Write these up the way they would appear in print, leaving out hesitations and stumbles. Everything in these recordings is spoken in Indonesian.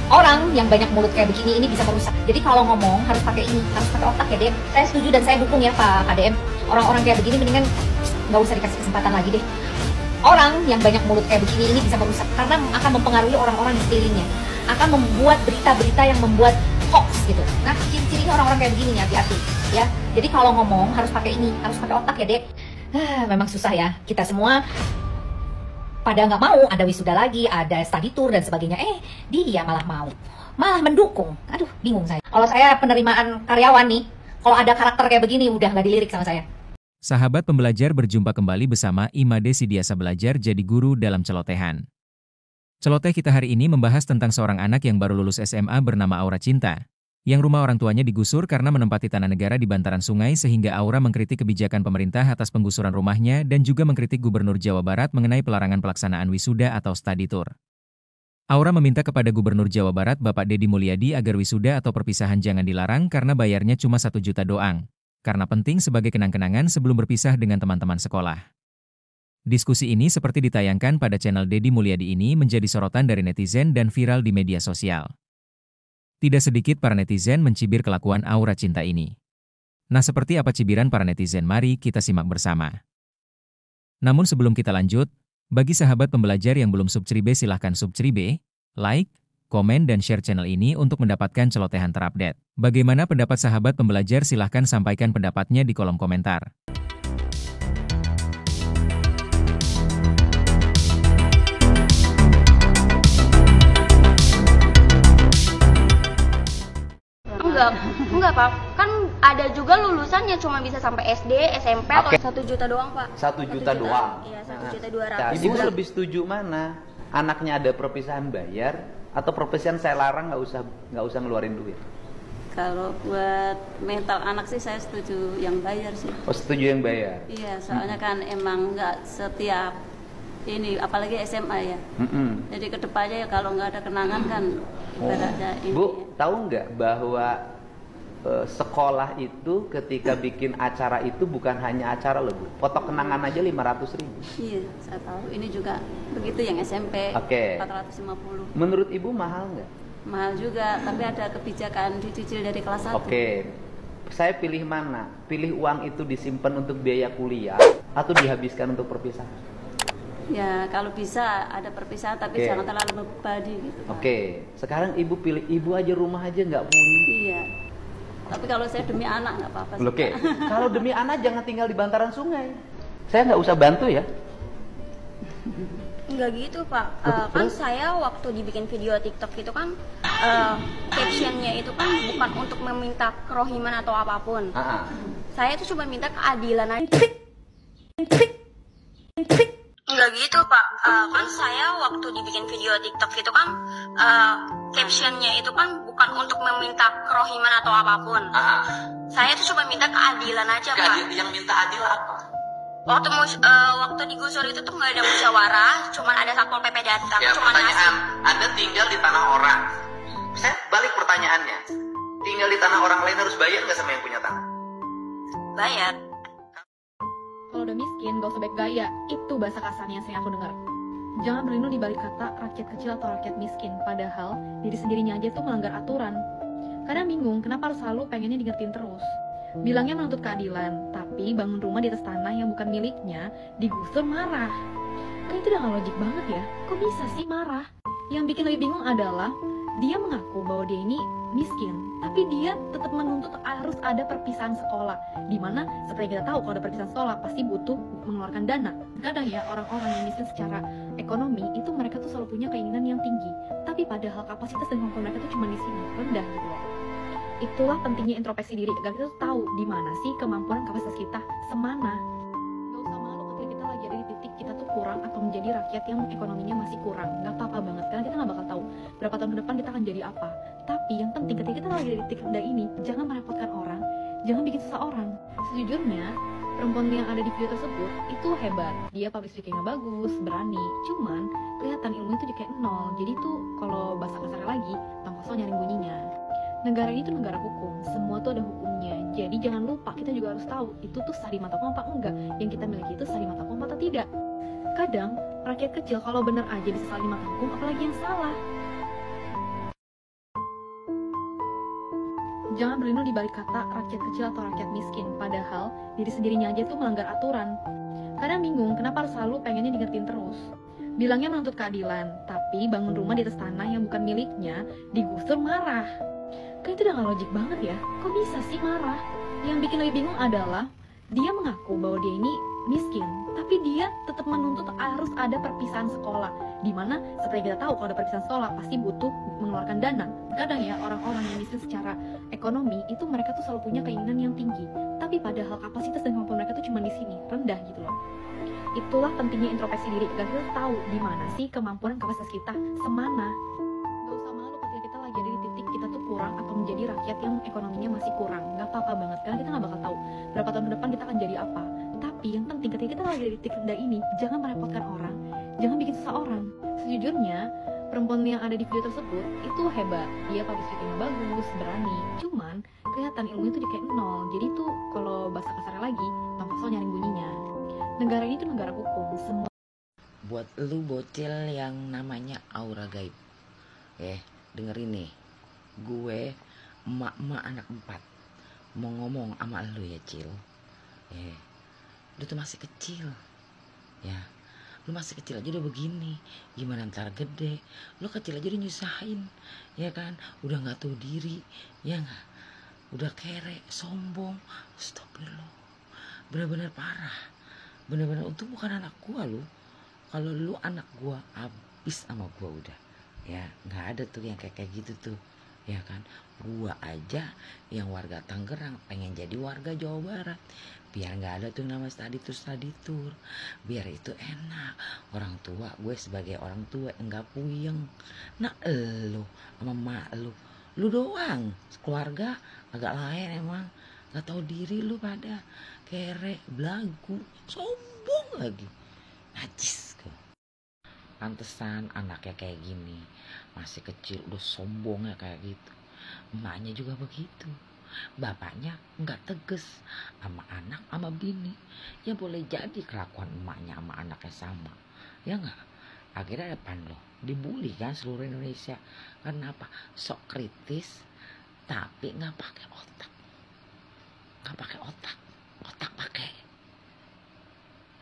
Orang yang banyak mulut kayak begini ini bisa merusak. Jadi kalau ngomong harus pakai ini, harus pakai otak ya, DM. Saya setuju dan saya dukung ya Pak KDM. Orang-orang kayak begini mendingan nggak usah dikasih kesempatan lagi deh. Orang yang banyak mulut kayak begini ini bisa merusak karena akan mempengaruhi orang-orang di sekelilingnya, akan membuat berita-berita yang membuat hoax gitu. Nah, ciri-cirinya orang-orang kayak begini, hati-hati ya. Jadi kalau ngomong harus pakai ini, harus pakai otak ya, Dek. Memang susah ya. Kita semua pada nggak mau ada wisuda lagi, ada study tour dan sebagainya. Dia malah mau, malah mendukung. Aduh, bingung saya. Kalau saya penerimaan karyawan nih, kalau ada karakter kayak begini udah nggak dilirik sama saya. Sahabat pembelajar berjumpa kembali bersama Imade Sidiasa Belajar Jadi Guru dalam Celotehan. Celoteh kita hari ini membahas tentang seorang anak yang baru lulus SMA bernama Aura Cinta, yang rumah orang tuanya digusur karena menempati tanah negara di bantaran sungai sehingga Aura mengkritik kebijakan pemerintah atas penggusuran rumahnya dan juga mengkritik Gubernur Jawa Barat mengenai pelarangan pelaksanaan wisuda atau study tour. Aura meminta kepada Gubernur Jawa Barat Bapak Deddy Mulyadi agar wisuda atau perpisahan jangan dilarang karena bayarnya cuma 1 juta doang, karena penting sebagai kenang-kenangan sebelum berpisah dengan teman-teman sekolah. Diskusi ini seperti ditayangkan pada channel Deddy Mulyadi ini menjadi sorotan dari netizen dan viral di media sosial. Tidak sedikit para netizen mencibir kelakuan Aura Cinta ini. Nah, seperti apa cibiran para netizen? Mari kita simak bersama. Namun sebelum kita lanjut, bagi sahabat pembelajar yang belum subscribe silahkan subscribe, like, komen dan share channel ini untuk mendapatkan celotehan terupdate. Bagaimana pendapat sahabat pembelajar? Silahkan sampaikan pendapatnya di kolom komentar. Enggak Pak, kan ada juga lulusannya cuma bisa sampai SD, SMP atau 1 juta doang Pak. 1 juta doang? Iya, 1.200.000. Ibu lebih setuju mana? Anaknya ada perpisahan bayar atau perpisahan saya larang nggak usah ngeluarin duit? Kalau buat mental anak sih saya setuju yang bayar sih. Oh, setuju yang bayar? Iya, soalnya kan emang nggak setiap ini, apalagi SMA ya. Jadi kedepannya ya kalau nggak ada kenangan kan ibaratnya ini. Bu, tahu nggak bahwa sekolah itu ketika bikin acara itu bukan hanya acara loh Bu, foto kenangan aja 500.000. Iya, saya tahu. Ini juga begitu yang SMP. Oke. 450. Menurut Ibu mahal nggak? Mahal juga, tapi ada kebijakan dicicil dari kelas 1. Oke. Saya pilih mana? Pilih uang itu disimpan untuk biaya kuliah atau dihabiskan untuk perpisahan? Ya, kalau bisa ada perpisahan tapi jangan terlalu membebani gitu. Oke. Sekarang Ibu pilih, Ibu aja rumah aja nggak punya. Iya. Tapi kalau saya demi anak nggak apa-apa sih. Oke. Kalau demi anak jangan tinggal di bantaran sungai. Saya nggak usah bantu ya. Enggak gitu Pak, kan saya waktu dibikin video TikTok itu kan captionnya itu kan bukan untuk meminta kerohiman atau apapun. Saya itu cuma minta keadilan aja. Enggak gitu Pak, kan saya waktu dibikin video TikTok itu kan captionnya itu kan bukan untuk meminta kerohiman atau apapun. Saya itu cuma minta keadilan aja Pak. Yang minta adil apa? Waktu digusur itu tuh nggak ada musyawarah, cuma ada satpol PP datang. Ya, cuma pertanyaan, Anda tinggal di tanah orang. Saya balik pertanyaannya, tinggal di tanah orang lain harus bayar nggak sama yang punya tanah? bayar. Kalau udah miskin, gak usah baik gaya. Itu bahasa kasarnya yang sering aku dengar. Jangan berlindung di balik kata rakyat kecil atau rakyat miskin. Padahal, diri sendirinya aja tuh melanggar aturan. Kadang bingung, kenapa harus selalu pengennya diingetin terus. Bilangnya menuntut keadilan, tapi bangun rumah di atas tanah yang bukan miliknya, digusur marah. Kan itu udah gak logik banget ya. Kok bisa sih marah? Yang bikin lebih bingung adalah, dia mengaku bahwa dia ini miskin, tapi dia tetap menuntut harus ada perpisahan sekolah, dimana seperti kita tahu kalau ada perpisahan sekolah pasti butuh mengeluarkan dana. Kadang ya orang-orang yang miskin secara ekonomi itu mereka tuh selalu punya keinginan yang tinggi, tapi padahal kapasitas dan kemampuan mereka tuh cuma di sini rendah gitu loh. Itulah pentingnya introspeksi diri agar kita tuh tahu di mana sih kemampuan kapasitas kita semana. Gak usah malu ketika kita lagi ada di titik kita tuh kurang atau menjadi rakyat yang ekonominya masih kurang. Gak apa-apa banget karena kita nggak bakal tahu berapa tahun ke depan kita akan jadi apa. Tapi yang penting ketika kita lagi di titik rendah ini, jangan merepotkan orang, jangan bikin susah orang. Sejujurnya perempuan yang ada di video tersebut itu hebat, dia public speaking-nya bagus, berani, cuman kelihatan ilmunya tuh kayak nol. Jadi tuh kalau bahasa kasarnya lagi, tong kosong nyari bunyinya. Negara ini tuh negara hukum, semua tuh ada hukumnya. Jadi jangan lupa kita juga harus tahu itu tuh sah di mata hukum apa enggak, yang kita miliki itu sah di mata hukum atau tidak. Kadang rakyat kecil kalau benar aja bisa sah di mata hukum, apalagi yang salah. Jangan berlindung di balik kata rakyat kecil atau rakyat miskin, padahal diri sendirinya aja tuh melanggar aturan. Kadang bingung kenapa harus selalu pengennya diingetin terus. Bilangnya menuntut keadilan, tapi bangun rumah di atas tanah yang bukan miliknya, digusur marah. Kan itu udah gak logik banget ya, kok bisa sih marah? Yang bikin lebih bingung adalah, dia mengaku bahwa dia ini miskin, tapi dia tetap menuntut harus ada perpisahan sekolah. Dimana seperti kita tahu kalau ada perpisahan sekolah pasti butuh mengeluarkan dana. Kadang ya orang-orang yang miskin secara ekonomi itu mereka tuh selalu punya keinginan yang tinggi, tapi padahal kapasitas dan kemampuan mereka tuh cuma di sini, rendah gitu loh. Itulah pentingnya introspeksi diri, agar kita tahu di mana sih kemampuan dan kapasitas kita, semana. Gak usah malu ketika kita lagi ada di titik kita tuh kurang atau menjadi rakyat yang ekonominya masih kurang. Gak apa-apa banget, karena kita gak bakal tahu berapa tahun ke depan kita akan jadi apa. Tapi yang penting ketika kita lagi ada di titik rendah ini, jangan merepotkan orang, jangan bikin susah orang. Sejujurnya, perempuan yang ada di video tersebut itu hebat. Dia public speaking bagus, berani. Cuman kelihatan ilmunya tuh kayak nol. Jadi tuh kalau bahasa kasarnya lagi, tampak soal nyaring bunyinya. Negara ini tuh negara hukum. Semua buat lu bocil yang namanya aura gaib, dengerin nih, gue emak-emak anak 4 mau ngomong sama lu ya Cil. Lu tuh masih kecil ya, lu masih kecil aja udah begini, gimana ntar gede? Lu kecil aja udah nyusahin, ya kan? Udah nggak tahu diri, ya nggak? Udah kere, sombong, stop dulu, bener-bener parah. Bener-bener untung bukan anak gua lu. Kalau lu anak gua abis sama gua udah. Ya nggak ada tuh yang kayak gitu tuh. Ya kan, gua aja yang warga Tangerang pengen jadi warga Jawa Barat. Biar nggak ada tuh nama study tour. Biar itu enak. Orang tua, gue sebagai orang tua enggak puyeng. Nah lu sama mak lu doang. Keluarga agak lain emang. Gak tahu diri lu pada, kere, belagu, sombong lagi, najis kok. Pantesan anaknya kayak gini, masih kecil udah sombongnya kayak gitu. Emaknya juga begitu, bapaknya nggak tegas sama anak sama bini. Ya boleh jadi kelakuan emaknya sama anaknya sama, ya nggak? Akhirnya depan lo dibully kan seluruh Indonesia. Karena apa? Sok kritis tapi nggak pakai otak. Nggak pakai otak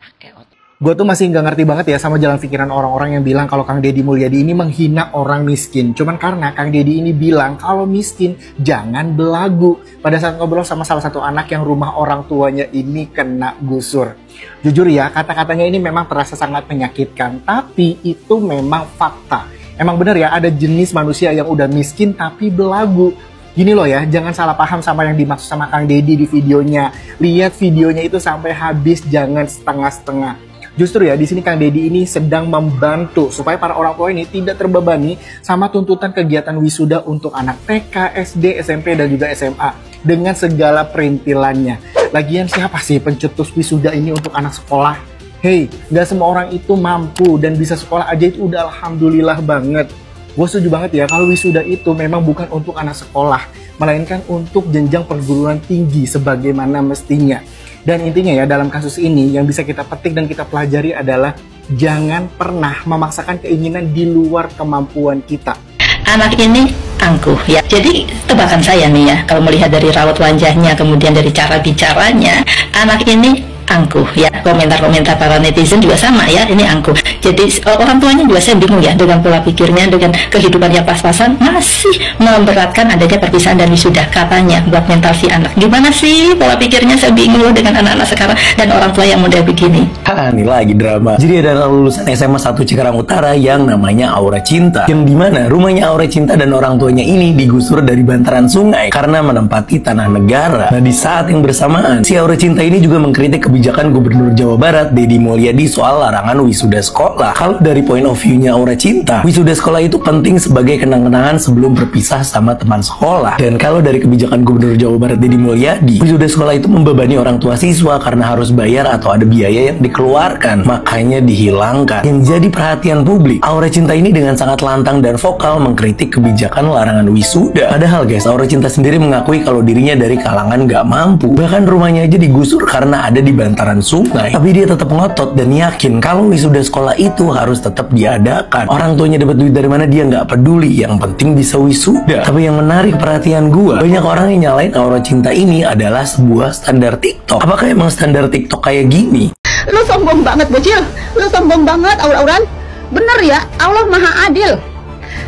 pakai otak. Gue tuh masih nggak ngerti banget ya sama jalan pikiran orang-orang yang bilang kalau Kang Deddy Mulyadi ini menghina orang miskin. Cuman karena Kang Deddy ini bilang kalau miskin jangan belagu. Pada saat ngobrol sama salah satu anak yang rumah orang tuanya ini kena gusur. Jujur ya, kata-katanya ini memang terasa sangat menyakitkan. Tapi itu memang fakta. Emang bener ya, ada jenis manusia yang udah miskin tapi belagu. Gini loh ya, jangan salah paham sama yang dimaksud sama Kang Deddy di videonya. Lihat videonya itu sampai habis, jangan setengah-setengah. Justru ya, di sini Kang Deddy ini sedang membantu supaya para orang tua ini tidak terbebani sama tuntutan kegiatan wisuda untuk anak TK, SD, SMP, dan juga SMA dengan segala perintilannya. Lagian siapa sih pencetus wisuda ini untuk anak sekolah? Hey, nggak semua orang itu mampu dan bisa sekolah aja itu udah alhamdulillah banget. Gue setuju banget ya kalau wisuda itu memang bukan untuk anak sekolah, melainkan untuk jenjang perguruan tinggi sebagaimana mestinya. Dan intinya ya dalam kasus ini yang bisa kita petik dan kita pelajari adalah jangan pernah memaksakan keinginan di luar kemampuan kita. Anak ini angkuh ya. Jadi tebakan saya nih ya, kalau melihat dari raut wajahnya, kemudian dari cara bicaranya, anak ini angkuh ya. Komentar-komentar para netizen juga sama ya, ini angkuh. Jadi orang tuanya juga saya bingung ya dengan pola pikirnya, dengan kehidupan yang pas-pasan masih memberatkan adanya perpisahan dan wisuda katanya buat mental si anak. Gimana sih pola pikirnya, saya bingung loh dengan anak-anak sekarang dan orang tua yang muda begini. Ini lagi drama. Jadi ada lulusan SMA 1 Cikarang Utara yang namanya Aura Cinta, yang dimana rumahnya Aura Cinta dan orang tuanya ini digusur dari bantaran sungai karena menempati tanah negara. Nah di saat yang bersamaan si Aura Cinta ini juga mengkritik kebijakan Gubernur Jawa Barat Deddy Mulyadi soal larangan wisuda sekolah. Kalau dari point of view-nya Aura Cinta, wisuda sekolah itu penting sebagai kenang-kenangan sebelum berpisah sama teman sekolah. Dan kalau dari kebijakan Gubernur Jawa Barat Deddy Mulyadi, wisuda sekolah itu membebani orang tua siswa karena harus bayar atau ada biaya yang dikeluarkan, makanya dihilangkan. Yang jadi perhatian publik, Aura Cinta ini dengan sangat lantang dan vokal mengkritik kebijakan larangan wisuda. Padahal guys, Aura Cinta sendiri mengakui kalau dirinya dari kalangan gak mampu. Bahkan rumahnya aja digusur karena ada di bantaran sungai. Tapi dia tetap ngotot dan yakin kalau wisuda sekolah itu harus tetap diadakan. Orang tuanya dapat duit dari mana dia nggak peduli, yang penting bisa wisuda. Tapi yang menarik perhatian gua, banyak orang yang nyalain Aura Cinta ini adalah sebuah standar TikTok. Apakah emang standar TikTok kayak gini? Lu sombong banget bocil, lu sombong banget aur-auran. Bener ya, Allah Maha Adil.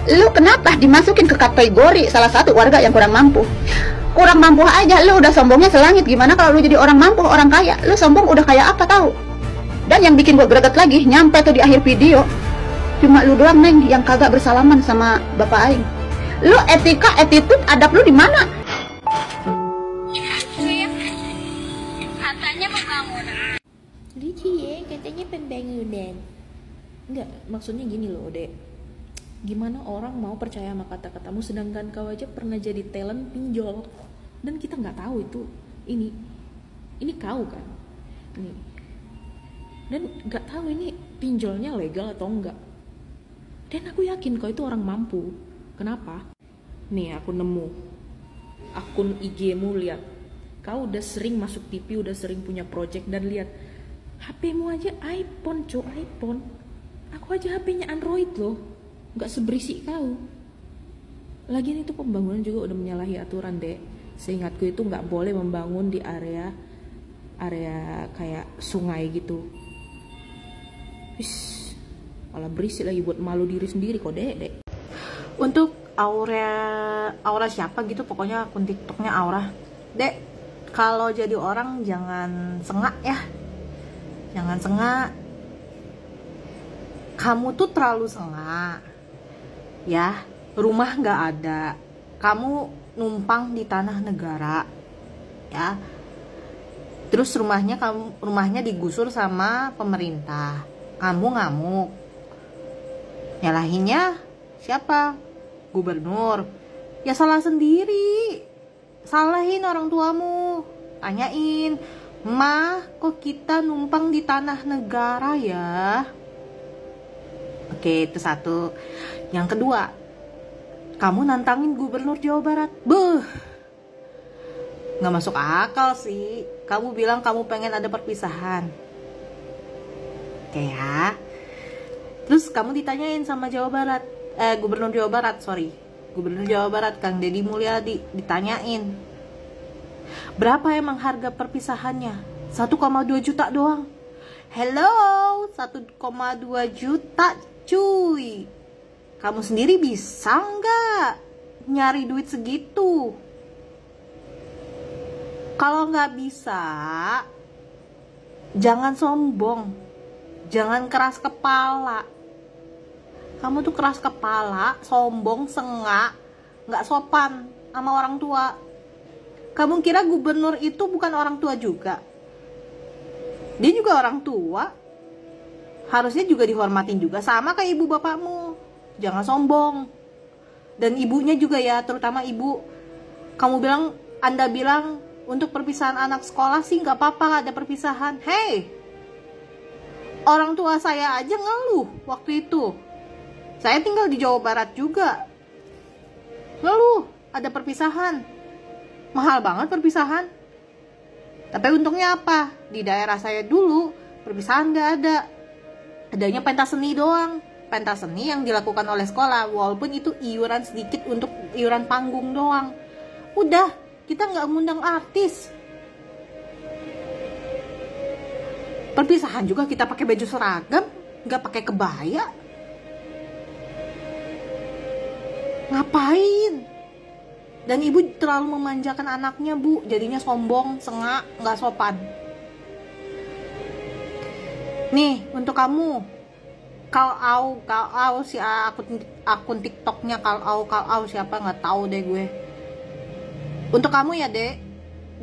Lu kenapa dimasukin ke kategori salah satu warga yang kurang mampu? Kurang mampu aja lu udah sombongnya selangit. Gimana kalau lu jadi orang mampu, orang kaya? Lu sombong udah kayak apa tahu? Dan yang bikin gua greget lagi, nyampe tuh di akhir video, cuma lu doang neng yang kagak bersalaman sama bapak aing. Lu etika, attitude, adab lu di mana? Katanya pembangunan. Lucu ya, katanya pembangunan. Enggak, maksudnya gini loh, Dek. Gimana orang mau percaya sama kata-katamu sedangkan kau aja pernah jadi talent pinjol dan kita nggak tahu itu ini kau kan ini, dan nggak tahu ini pinjolnya legal atau enggak. Dan aku yakin kau itu orang mampu. Kenapa? Nih aku nemu akun IG-mu, lihat kau udah sering masuk TV, udah sering punya project, dan lihat HP-mu aja iPhone, iPhone. Aku aja HP-nya Android loh, nggak seberisik kau. Lagian itu pembangunan juga udah menyalahi aturan, Dek. Seingatku itu nggak boleh membangun di area kayak sungai gitu. Malah berisik lagi, buat malu diri sendiri kok, Dek. Untuk Aura siapa gitu, pokoknya akun TikToknya Aura. Dek, kalau jadi orang jangan sengak ya. Jangan sengak. Kamu tuh terlalu sengak. Ya, rumah nggak ada. Kamu numpang di tanah negara. Ya. Terus rumahnya digusur sama pemerintah. Kamu ngamuk. Nyalahinnya siapa? Gubernur. Ya salah sendiri. Salahin orang tuamu. Tanyain, "Ma, kok kita numpang di tanah negara ya?" Oke, itu satu. Yang kedua, kamu nantangin gubernur Jawa Barat. Nggak masuk akal sih. Kamu bilang kamu pengen ada perpisahan. Oke ya. Terus kamu ditanyain sama Gubernur Jawa Barat, Gubernur Jawa Barat, Kang Deddy Mulyadi, ditanyain, berapa emang harga perpisahannya? 1,2 juta doang. Hello, 1,2 juta cuy. Kamu sendiri bisa nggak nyari duit segitu? Kalau nggak bisa, jangan sombong, jangan keras kepala. Kamu tuh keras kepala, sombong, sengak, nggak sopan sama orang tua. Kamu kira gubernur itu bukan orang tua juga? Dia juga orang tua. Harusnya juga dihormatin juga, sama kayak ibu bapakmu. Jangan sombong. Dan ibunya juga ya, terutama ibu. Anda bilang untuk perpisahan anak sekolah sih nggak apa-apa ada perpisahan. Hey, orang tua saya aja ngeluh waktu itu. Saya tinggal di Jawa Barat juga. Ngeluh ada perpisahan. Mahal banget perpisahan. Tapi untungnya apa? Di daerah saya dulu perpisahan nggak ada. Adanya pentas seni doang. Pentas seni yang dilakukan oleh sekolah, walaupun itu iuran sedikit untuk iuran panggung doang. Udah, kita nggak ngundang artis. Perpisahan juga kita pakai baju seragam, nggak pakai kebaya. Ngapain? Dan ibu terlalu memanjakan anaknya, Bu. Jadinya sombong, sengak, nggak sopan. Nih, untuk kamu, Kalau si akun TikToknya kalau siapa nggak tahu deh gue. Untuk kamu ya, Dek,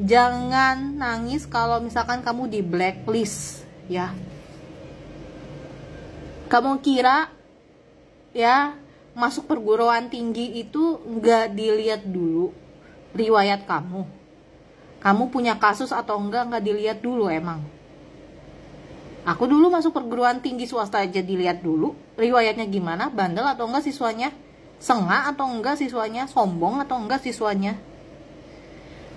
jangan nangis kalau misalkan kamu di blacklist ya. Kamu kira ya masuk perguruan tinggi itu nggak dilihat dulu riwayat kamu? Kamu punya kasus atau enggak dilihat dulu emang? Aku dulu masuk perguruan tinggi swasta aja dilihat dulu riwayatnya gimana, bandel atau enggak siswanya, sengak atau enggak siswanya, sombong atau enggak siswanya.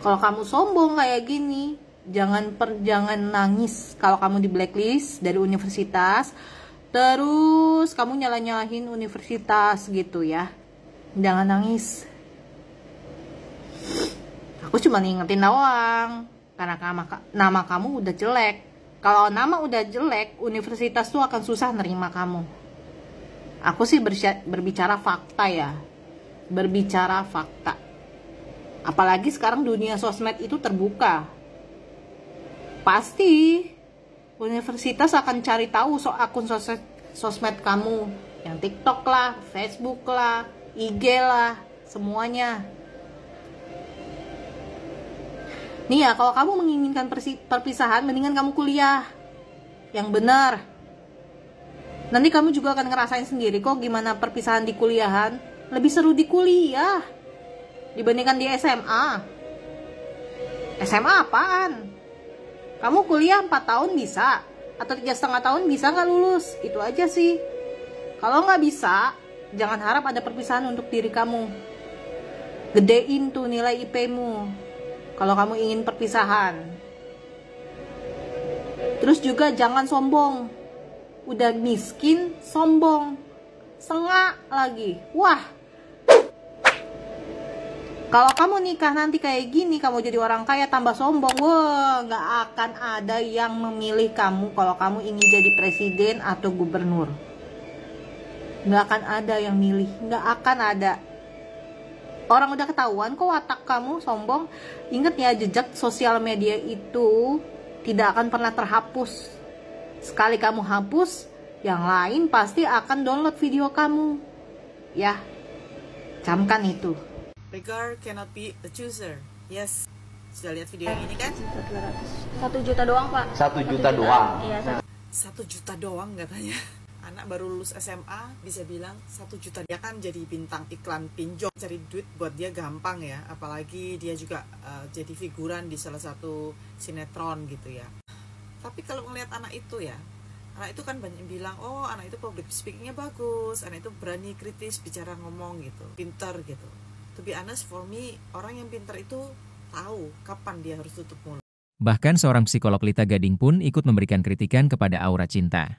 Kalau kamu sombong kayak gini, jangan nangis kalau kamu di blacklist dari universitas, terus kamu nyalahin universitas gitu ya. Jangan nangis. Aku cuma ngingetin doang, karena nama kamu udah jelek. Kalau nama udah jelek, universitas tuh akan susah nerima kamu. Aku sih berbicara fakta ya, berbicara fakta. Apalagi sekarang dunia sosmed itu terbuka. Pasti universitas akan cari tahu soal akun sosmed kamu, yang TikTok lah, Facebook lah, IG lah, semuanya. Nih ya, kalau kamu menginginkan perpisahan, mendingan kamu kuliah yang benar. Nanti kamu juga akan ngerasain sendiri kok gimana perpisahan di kuliahan. Lebih seru di kuliah dibandingkan di SMA. SMA apaan? Kamu kuliah 4 tahun bisa, atau 3,5 tahun bisa nggak lulus? Itu aja sih. Kalau nggak bisa, jangan harap ada perpisahan untuk diri kamu. Gedein tuh nilai IP-mu kalau kamu ingin perpisahan. Terus juga jangan sombong. Udah miskin, sombong. Sengak lagi. Wah. Kalau kamu nikah nanti kayak gini, kamu jadi orang kaya tambah sombong. Wah, gak akan ada yang memilih kamu kalau kamu ingin jadi presiden atau gubernur. Gak akan ada yang milih. Gak akan ada. Orang udah ketahuan kok watak kamu sombong. Ingat ya, jejak sosial media itu tidak akan pernah terhapus. Sekali kamu hapus, yang lain pasti akan download video kamu. Ya, camkan itu. Regard cannot be a chooser. Yes. Sudah lihat video yang ini kan? 1 juta doang, Pak. 1 juta doang. Iya, 1 juta doang katanya. Anak baru lulus SMA bisa bilang 1 juta. Dia kan jadi bintang iklan pinjol, cari duit buat dia gampang ya. Apalagi dia juga jadi figuran di salah satu sinetron gitu ya. Tapi kalau ngelihat anak itu ya, anak itu kan banyak yang bilang, oh anak itu public speakingnya bagus, anak itu berani kritis bicara ngomong gitu, pintar gitu. To be honest, for me, orang yang pintar itu tahu kapan dia harus tutup mulut. Bahkan seorang psikolog Lita Gading pun ikut memberikan kritikan kepada Aura Cinta.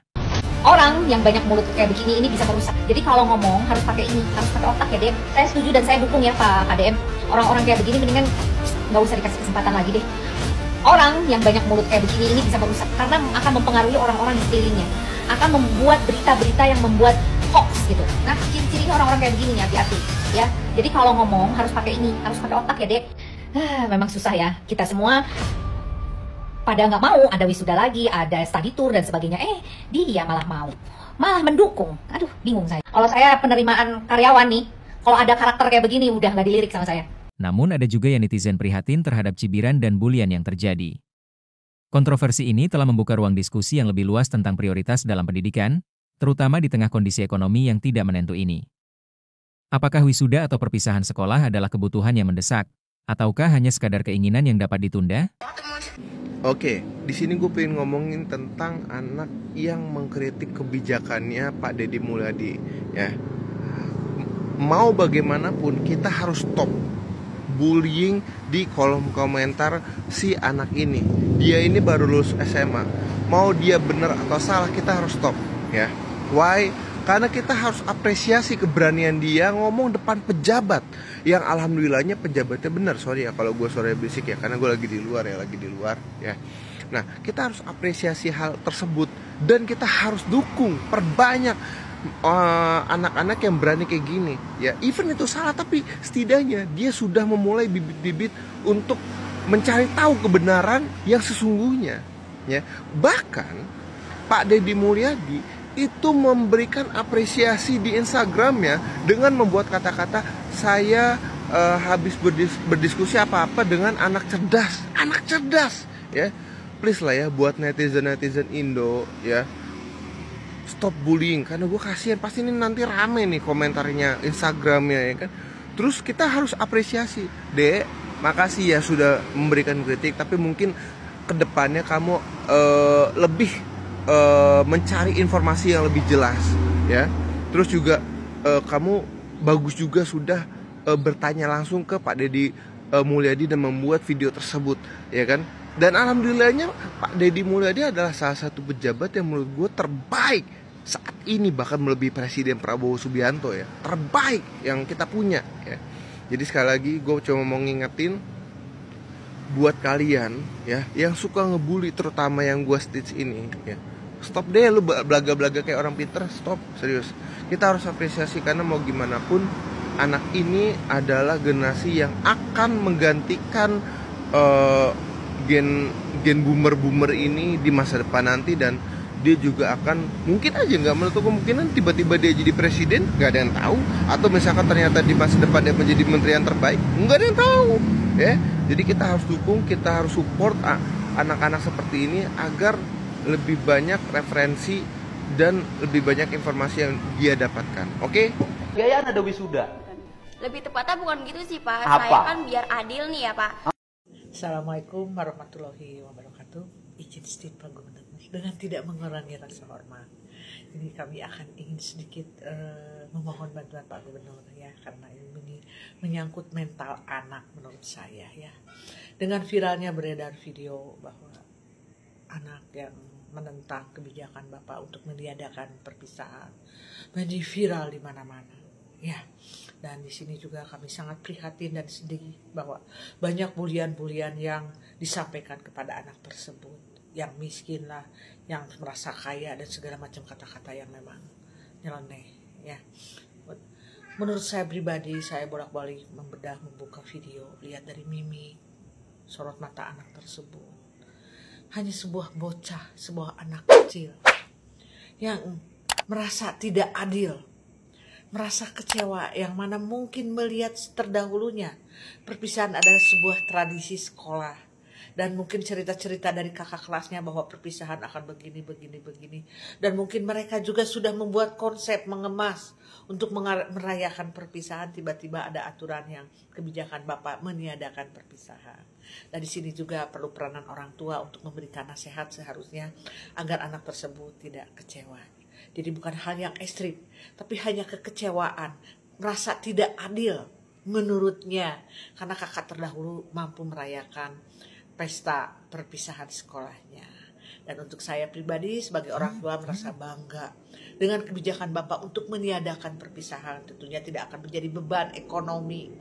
Orang yang banyak mulut kayak begini ini bisa merusak. Jadi kalau ngomong harus pakai ini, harus pakai otak ya, DM. Saya setuju dan saya dukung ya Pak KDM. Orang-orang kayak begini mendingan nggak usah dikasih kesempatan lagi deh. Orang yang banyak mulut kayak begini ini bisa merusak karena akan mempengaruhi orang-orang di sekelilingnya. Akan membuat berita-berita yang membuat hoax gitu. Nah, ciri-cirinya orang-orang kayak begini nih, hati-hati ya. Jadi kalau ngomong harus pakai ini, harus pakai otak ya, Dek. Memang susah ya. Kita semua pada nggak mau, ada wisuda lagi, ada study tour dan sebagainya. Dia malah mau, malah mendukung. Aduh, bingung saya. Kalau saya penerimaan karyawan nih, kalau ada karakter kayak begini udah nggak dilirik sama saya. Namun ada juga yang netizen prihatin terhadap cibiran dan bulian yang terjadi. Kontroversi ini telah membuka ruang diskusi yang lebih luas tentang prioritas dalam pendidikan, terutama di tengah kondisi ekonomi yang tidak menentu ini. Apakah wisuda atau perpisahan sekolah adalah kebutuhan yang mendesak, ataukah hanya sekadar keinginan yang dapat ditunda? Oke, di sini gue pengen ngomongin tentang anak yang mengkritik kebijakannya Pak Deddy Mulyadi. Ya, mau bagaimanapun kita harus stop bullying di kolom komentar si anak ini. Dia ini baru lulus SMA. Mau dia benar atau salah kita harus stop. Ya, why? Karena kita harus apresiasi keberanian dia ngomong depan pejabat. Yang alhamdulillahnya pejabatnya benar. Sorry ya kalau gue suara berisik ya, karena gue lagi di luar ya. Nah, kita harus apresiasi hal tersebut. Dan kita harus dukung, perbanyak anak-anak yang berani kayak gini. Ya, even itu salah, tapi setidaknya dia sudah memulai bibit-bibit untuk mencari tahu kebenaran yang sesungguhnya. Ya, bahkan Pak Deddy Mulyadi itu memberikan apresiasi di Instagramnya dengan membuat kata-kata saya habis berdiskusi apa-apa dengan anak cerdas ya. Please lah ya buat netizen Indo ya, stop bullying, karena gue kasihan, pasti ini nanti rame nih komentarnya Instagramnya ya kan. Terus kita harus apresiasi, Dek, makasih ya sudah memberikan kritik, tapi mungkin kedepannya kamu lebih mencari informasi yang lebih jelas ya. Terus juga kamu bagus juga sudah bertanya langsung ke Pak Deddy Mulyadi dan membuat video tersebut ya kan. Dan alhamdulillahnya Pak Deddy Mulyadi adalah salah satu pejabat yang menurut gue terbaik saat ini, bahkan melebihi Presiden Prabowo Subianto ya, terbaik yang kita punya ya. Jadi sekali lagi gue cuma mau ngingetin buat kalian ya yang suka ngebully, terutama yang gue stitch ini ya, stop deh lu belaga-belaga kayak orang pinter, stop, serius. Kita harus apresiasi karena mau gimana pun anak ini adalah generasi yang akan menggantikan gen boomer ini di masa depan nanti, dan dia juga akan mungkin aja nggak menutup kemungkinan tiba-tiba dia jadi presiden, nggak ada yang tahu, atau misalkan ternyata di masa depan dia menjadi menteri yang terbaik, nggak ada yang tahu ya. Jadi kita harus dukung, kita harus support anak-anak seperti ini agar lebih banyak referensi dan lebih banyak informasi yang dia dapatkan. Oke? Gayaan ada wisuda. Lebih tepatnya bukan gitu sih Pak. Apa? Saya kan biar adil nih ya Pak. Assalamualaikum warahmatullahi wabarakatuh. Izin sedikit Pak Gubernur, dengan tidak mengurangi rasa hormat, ini kami akan ingin sedikit memohon bantuan Pak Gubernur ya, karena ini menyangkut mental anak menurut saya ya. Dengan viralnya beredar video bahwa anak yang menentang kebijakan Bapak untuk meniadakan perpisahan menjadi viral di mana-mana ya. Dan di sini juga kami sangat prihatin dan sedih bahwa banyak bulian-bulian yang disampaikan kepada anak tersebut, yang miskin lah, yang merasa kaya, dan segala macam kata-kata yang memang nyeleneh ya. Menurut saya pribadi, saya bolak-balik membedah, membuka video, lihat dari mimi, sorot mata anak tersebut. Hanya sebuah bocah, sebuah anak kecil yang merasa tidak adil, merasa kecewa, yang mana mungkin melihat terdahulunya perpisahan adalah sebuah tradisi sekolah, dan mungkin cerita-cerita dari kakak kelasnya bahwa perpisahan akan begini, dan mungkin mereka juga sudah membuat konsep mengemas untuk merayakan perpisahan. Tiba-tiba ada aturan yang kebijakan Bapak meniadakan perpisahan. Dan di sini juga perlu peranan orang tua untuk memberikan nasihat seharusnya agar anak tersebut tidak kecewa. Jadi bukan hal yang ekstrim, tapi hanya kekecewaan, merasa tidak adil menurutnya karena kakak terdahulu mampu merayakan pesta perpisahan sekolahnya. Dan untuk saya pribadi sebagai orang tua merasa bangga dengan kebijakan Bapak untuk meniadakan perpisahan. Tentunya tidak akan menjadi beban ekonomi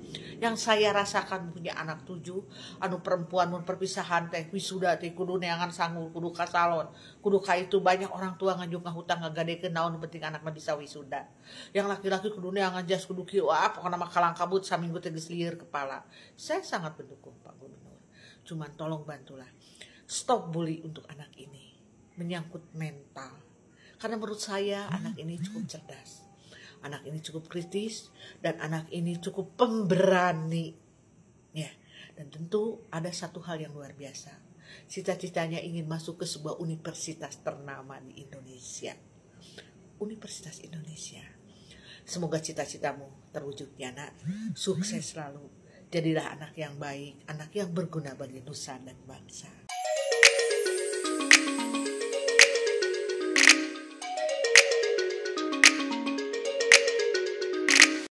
yang saya rasakan punya anak 7, anu perempuan mun perpisahan teh wisuda teh kudu neangan sanggul, kudu ka salon, kudu ka itu, banyak orang tua nganjuk ngahutang ngagadekeun naon penting anak mah bisa wisuda. Yang laki-laki kudu neangan jas, kudu kieu pokona mah kalang kabut saminggu teh geus lieur kepala. Saya sangat mendukung Pak Gubernur. Cuman tolong bantulah stop bully untuk anak ini, menyangkut mental. Karena menurut saya anak ini cukup cerdas, anak ini cukup kritis, dan anak ini cukup pemberani. Ya, dan tentu ada satu hal yang luar biasa. Cita-citanya ingin masuk ke sebuah universitas ternama di Indonesia. Universitas Indonesia. Semoga cita-citamu terwujud ya nak. Sukses selalu. Jadilah anak yang baik, anak yang berguna bagi nusa dan bangsa.